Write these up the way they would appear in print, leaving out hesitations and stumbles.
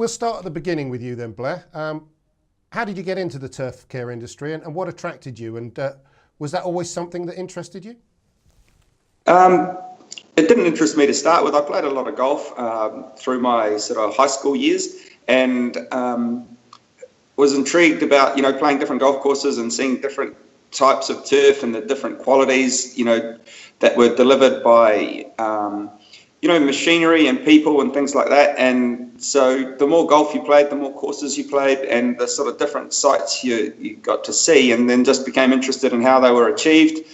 we'll start at the beginning with you then, Blair. How did you get into the turf care industry, and what attracted you? And was that always something that interested you? It didn't interest me to start with. I played a lot of golf through my sort of high school years, and was intrigued about, playing different golf courses and seeing different types of turf and the different qualities, that were delivered by, machinery and people and things like that. And so the more golf you played, the more courses you played, and the sort of different sites you got to see, and then just became interested in how they were achieved.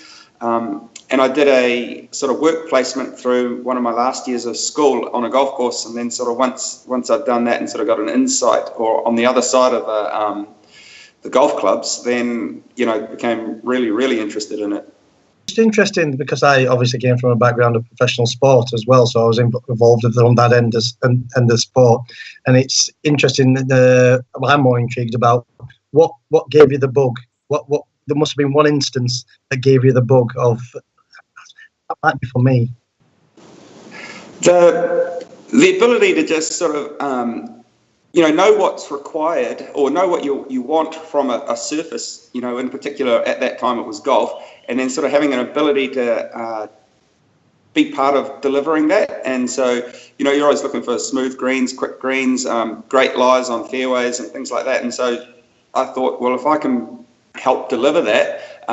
And I did a sort of work placement through one of my last years of school on a golf course, and then sort of once I'd done that and sort of got an insight, or on the other side of the golf clubs, then became really, really interested in it. It's interesting because I obviously came from a background of professional sport as well, so I was involved on that end of sport, and it's interesting that I'm more intrigued about what gave you the bug. What there must have been one instance that gave you the bug of that might be for me. The ability to just sort of know what's required, or know what you want from a surface, in particular at that time it was golf, and then sort of having an ability to be part of delivering that. And so, you're always looking for smooth greens, quick greens, great lies on fairways and things like that. And so I thought, well, if I can help deliver that,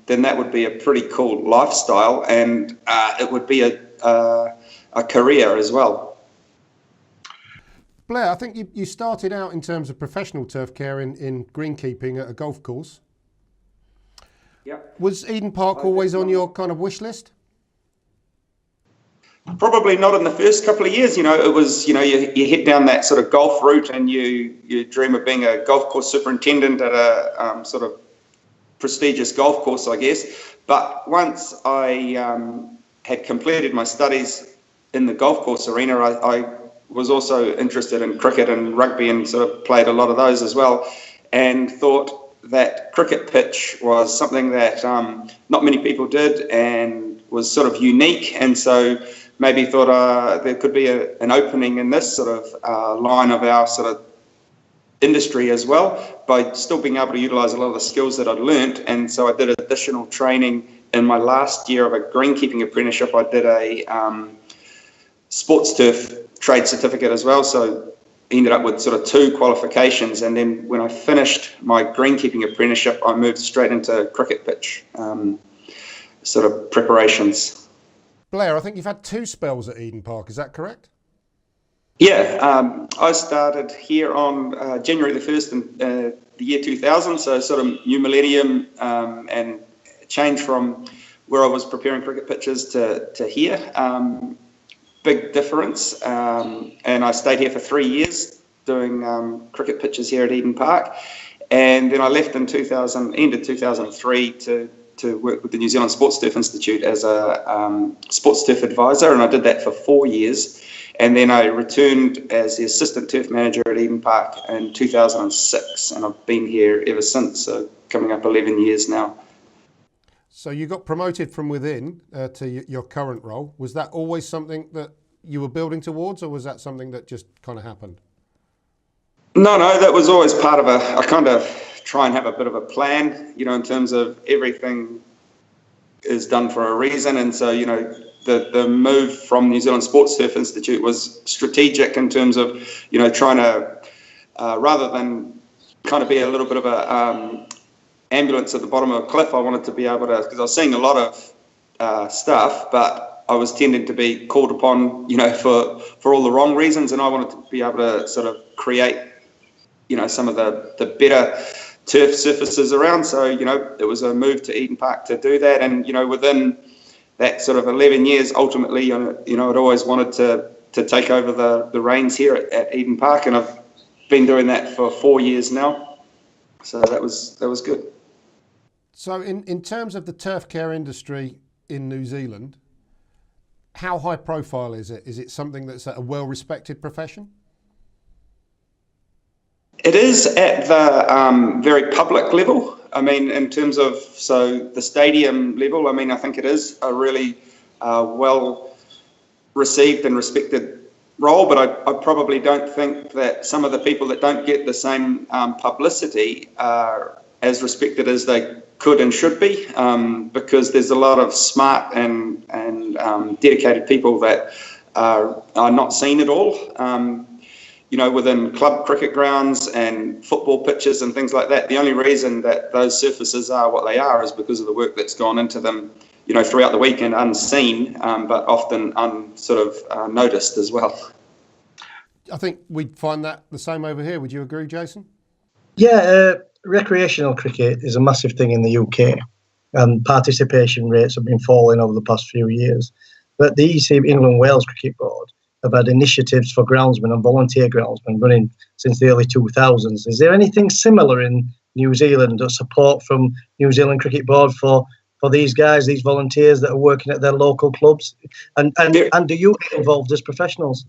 then that would be a pretty cool lifestyle, and it would be a career as well. Blair, I think you started out in terms of professional turf care in greenkeeping at a golf course. Yeah. Was Eden Park always on your kind of wish list? Probably not in the first couple of years. It was, you head down that sort of golf route, and you dream of being a golf course superintendent at a sort of prestigious golf course, I guess. But once I had completed my studies in the golf course arena, I was also interested in cricket and rugby, and sort of played a lot of those as well, and thought that cricket pitch was something that not many people did and was sort of unique. And so maybe thought there could be an opening in this sort of line of our sort of industry as well, by still being able to utilise a lot of the skills that I'd learnt. And so I did additional training in my last year of a greenkeeping apprenticeship. I did a sports turf trade certificate as well, so ended up with sort of 2 qualifications. And then when I finished my greenkeeping apprenticeship, I moved straight into cricket pitch sort of preparations. Blair, I think you've had 2 spells at Eden Park, is that correct? Yeah, I started here on January the 1st in the year 2000, so sort of new millennium, and change from where I was preparing cricket pitches to here. Big difference, and I stayed here for 3 years doing cricket pitches here at Eden Park, and then I left in ended 2003 to work with the New Zealand Sports Turf Institute as a sports turf advisor, and I did that for 4 years. And then I returned as the assistant turf manager at Eden Park in 2006, and I've been here ever since, so coming up 11 years now. So you got promoted from within to your current role. Was that always something that you were building towards, or was that something that just kind of happened? No, that was always part of I kind of try and have a bit of a plan, in terms of everything is done for a reason. And so, the move from New Zealand Sports Turf Institute was strategic in terms of, trying to, rather than kind of be a little bit of a ambulance at the bottom of a cliff, I wanted to be able to, because I was seeing a lot of stuff, but I was tending to be called upon, for all the wrong reasons, and I wanted to be able to sort of create, some of the better turf surfaces around. So, it was a move to Eden Park to do that, and, within that sort of 11 years, ultimately, I'd always wanted to take over the reins here at Eden Park, and I've been doing that for 4 years now. So that was good. So in terms of the turf care industry in New Zealand, how high profile is it? Is it something that's a well-respected profession? It is at the very public level. I mean, in terms of, so the stadium level, I mean, I think it is a really well received and respected role, but I probably don't think that some of the people that don't get the same publicity are as respected as they could and should be, because there's a lot of smart and dedicated people that are not seen at all. Within club cricket grounds and football pitches and things like that, the only reason that those surfaces are what they are is because of the work that's gone into them, throughout the week and unseen, but often noticed as well. I think we'd find that the same over here. Would you agree, Jason? Yeah, recreational cricket is a massive thing in the UK, and participation rates have been falling over the past few years. But the EC England Wales Cricket Board have had initiatives for groundsmen and volunteer groundsmen running since the early 2000s. Is there anything similar in New Zealand, or support from New Zealand Cricket Board for these guys, these volunteers that are working at their local clubs? And do you get involved as professionals?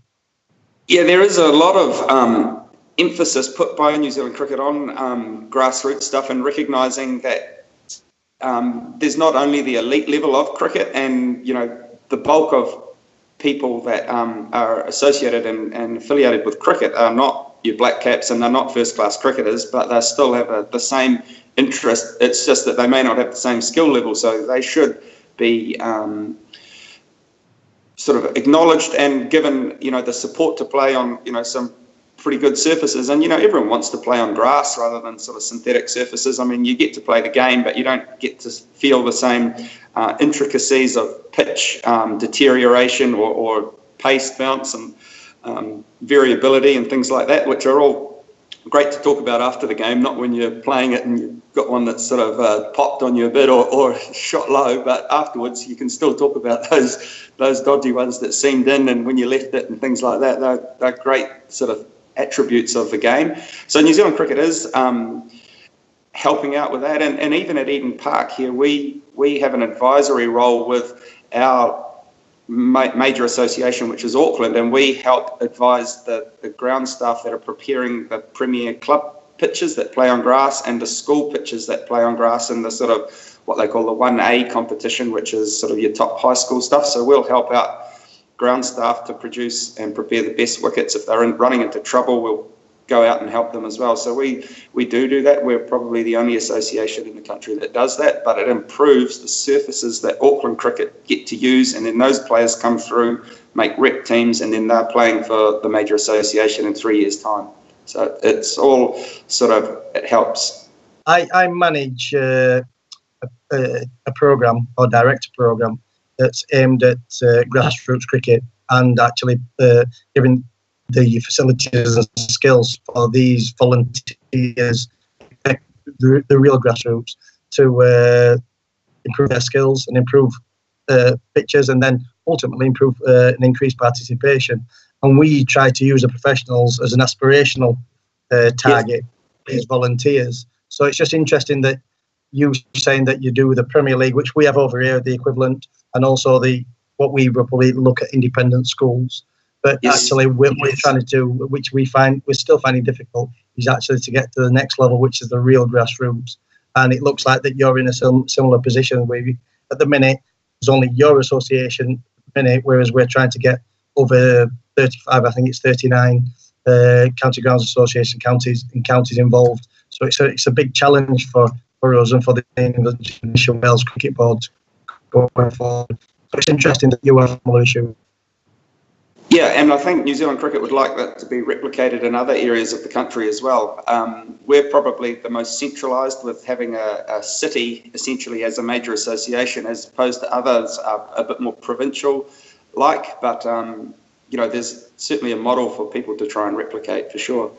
Yeah, there is a lot of emphasis put by New Zealand Cricket on grassroots stuff, and recognising that there's not only the elite level of cricket, and the bulk of people that are associated and affiliated with cricket are not your black caps, and they're not first class cricketers, but they still have the same interest. It's just that they may not have the same skill level, so they should be sort of acknowledged and given the support to play on some pretty good surfaces. And everyone wants to play on grass rather than sort of synthetic surfaces. I mean, you get to play the game, but you don't get to feel the same intricacies of pitch deterioration or pace bounce and variability and things like that, which are all great to talk about after the game, not when you're playing it and you've got one that's sort of popped on you a bit or shot low. But afterwards, you can still talk about those dodgy ones that seamed in and when you left it and things like that. They're great sort of attributes of the game. So New Zealand Cricket is helping out with that. And even at Eden Park here, we have an advisory role with our major association, which is Auckland, and we help advise the ground staff that are preparing the premier club pitches that play on grass and the school pitches that play on grass, and the sort of what they call the 1A competition, which is sort of your top high school stuff. So we'll help out ground staff to produce and prepare the best wickets. If they're running into trouble, we'll go out and help them as well. So we do that. We're probably the only association in the country that does that, but it improves the surfaces that Auckland Cricket get to use, and then those players come through, make rep teams, and then they're playing for the major association in 3 years' time. So it's all sort of, it helps. I manage a program, or direct a program, that's aimed at grassroots cricket and actually giving the facilities and skills for these volunteers, the real grassroots, to improve their skills and improve pitches, and then ultimately improve and increase participation. And we try to use the professionals as an aspirational target, these volunteers. So it's just interesting that you saying that you do the Premier League, which we have over here, the equivalent, and also what we will probably look at independent schools. But actually, we're trying to do, which we're still finding difficult, is actually to get to the next level, which is the real grassroots. And it looks like that you're in a similar position where at the minute, there's only your association whereas we're trying to get over 35, I think it's 39 county grounds association counties involved. So it's a big challenge for us and for the English and Wales Cricket Board going forward. So it's interesting that you have a similar issue. Yeah, and I think New Zealand Cricket would like that to be replicated in other areas of the country as well. We're probably the most centralised, with having a city essentially as a major association, as opposed to others are a bit more provincial-like. But, there's certainly a model for people to try and replicate for sure.